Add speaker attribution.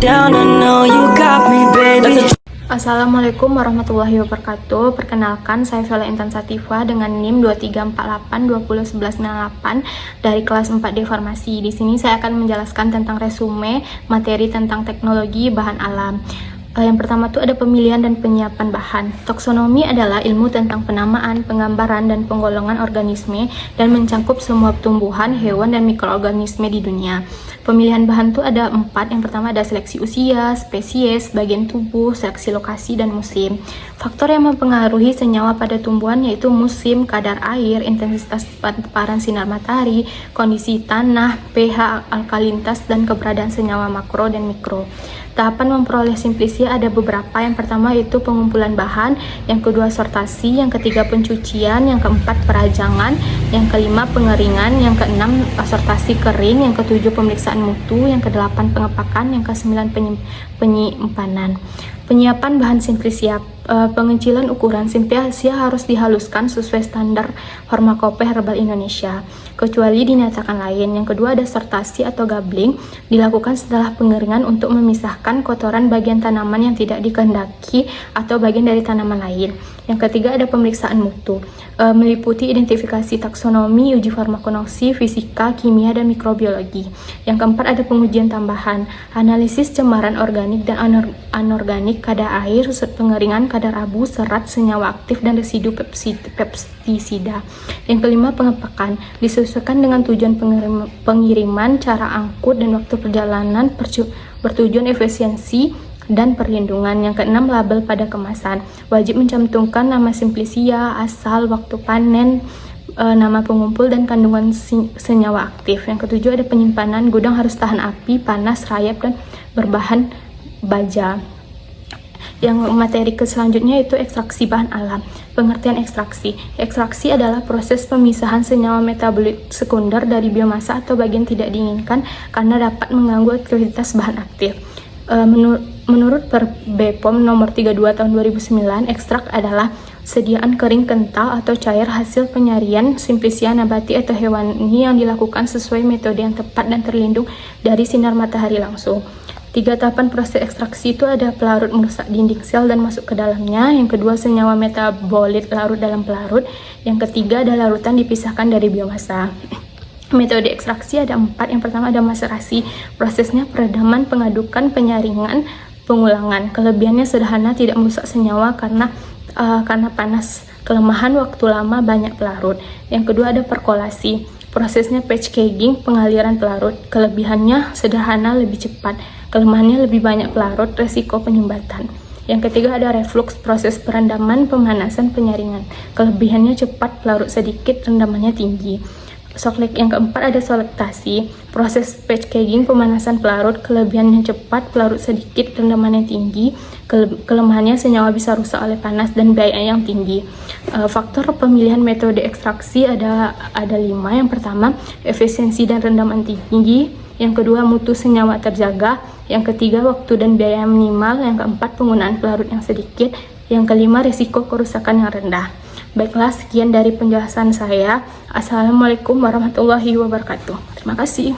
Speaker 1: down, I know you got me, baby.
Speaker 2: Assalamualaikum warahmatullahi wabarakatuh. Perkenalkan, saya Viola Intan Sativa dengan NIM 2348201198 dari kelas 4D Farmasi. Di sini saya akan menjelaskan tentang resume materi tentang teknologi bahan alam. Yang pertama itu ada pemilihan dan penyiapan bahan. Taksonomi adalah ilmu tentang penamaan, penggambaran, dan penggolongan organisme dan mencakup semua tumbuhan, hewan, dan mikroorganisme di dunia. Pemilihan bahan itu ada 4. Yang pertama ada seleksi usia, spesies, bagian tubuh, seleksi lokasi, dan musim. Faktor yang mempengaruhi senyawa pada tumbuhan yaitu musim, kadar air, intensitas paparan sinar matahari, kondisi tanah, pH, alkalinitas, dan keberadaan senyawa makro dan mikro. Tahapan memperoleh simplisia ada beberapa. Yang pertama itu pengumpulan bahan, yang kedua sortasi, yang ketiga pencucian, yang keempat perajangan, yang kelima pengeringan, yang keenam sortasi kering, yang ketujuh pemeriksaan mutu, yang kedelapan pengepakan, yang kesembilan penyimpanan. Penyiapan bahan simplisia. Pengecilan ukuran simplisia harus dihaluskan sesuai standar Pharmacopoeia Herbal Indonesia, kecuali dinyatakan lain. Yang kedua ada sortasi atau gabling, dilakukan setelah pengeringan untuk memisahkan kotoran bagian tanaman yang tidak dikehendaki atau bagian dari tanaman lain. Yang ketiga ada pemeriksaan mutu, meliputi identifikasi taksonomi, uji farmakonoksi, fisika, kimia, dan mikrobiologi. Yang keempat ada pengujian tambahan, analisis cemaran organik dan anorganik, kadar air, pengeringan, kadar abu, serat, senyawa aktif, dan residu pestisida. Yang kelima pengepakan, disesuaikan dengan tujuan pengiriman, cara angkut, dan waktu perjalanan bertujuan efisiensi dan perlindungan. Yang keenam label pada kemasan, wajib mencantumkan nama simplisia, asal, waktu panen, nama pengumpul, dan kandungan senyawa aktif. Yang ketujuh ada penyimpanan, gudang harus tahan api, panas, rayap, dan berbahan baja. Yang materi selanjutnya itu ekstraksi bahan alam. Pengertian ekstraksi. Ekstraksi adalah proses pemisahan senyawa metabolit sekunder dari biomasa atau bagian tidak diinginkan karena dapat mengganggu aktivitas bahan aktif. Menurut BPOM nomor 32 tahun 2009, ekstrak adalah sediaan kering kental atau cair hasil penyarian simplisia nabati atau hewani yang dilakukan sesuai metode yang tepat dan terlindung dari sinar matahari langsung. 3 tahapan proses ekstraksi itu ada pelarut merusak dinding sel dan masuk ke dalamnya. Yang kedua senyawa metabolit larut dalam pelarut. Yang ketiga ada larutan dipisahkan dari biomasa. Metode ekstraksi ada 4. Yang pertama ada maserasi. Prosesnya peredaman, pengadukan, penyaringan, pengulangan. Kelebihannya sederhana, tidak merusak senyawa karena panas. Kelemahan waktu lama, banyak pelarut. Yang kedua ada perkolasi. Prosesnya patch caging, pengaliran pelarut. Kelebihannya sederhana, lebih cepat. Kelemahannya lebih banyak pelarut, resiko penyumbatan. Yang ketiga ada reflux, proses perendaman, pemanasan, penyaringan. Kelebihannya cepat, pelarut sedikit, rendamannya tinggi. Yang keempat ada selektasi, proses patch caging, pemanasan pelarut. Kelebihannya cepat, pelarut sedikit, rendamannya tinggi. Kelemahannya senyawa bisa rusak oleh panas dan biaya yang tinggi. Faktor pemilihan metode ekstraksi ada 5. Yang pertama efisiensi dan rendaman tinggi. Yang kedua mutu senyawa terjaga. Yang ketiga waktu dan biaya minimal. Yang keempat penggunaan pelarut yang sedikit. Yang kelima risiko kerusakan yang rendah. Baiklah, sekian dari penjelasan saya. Assalamualaikum warahmatullahi wabarakatuh. Terima kasih.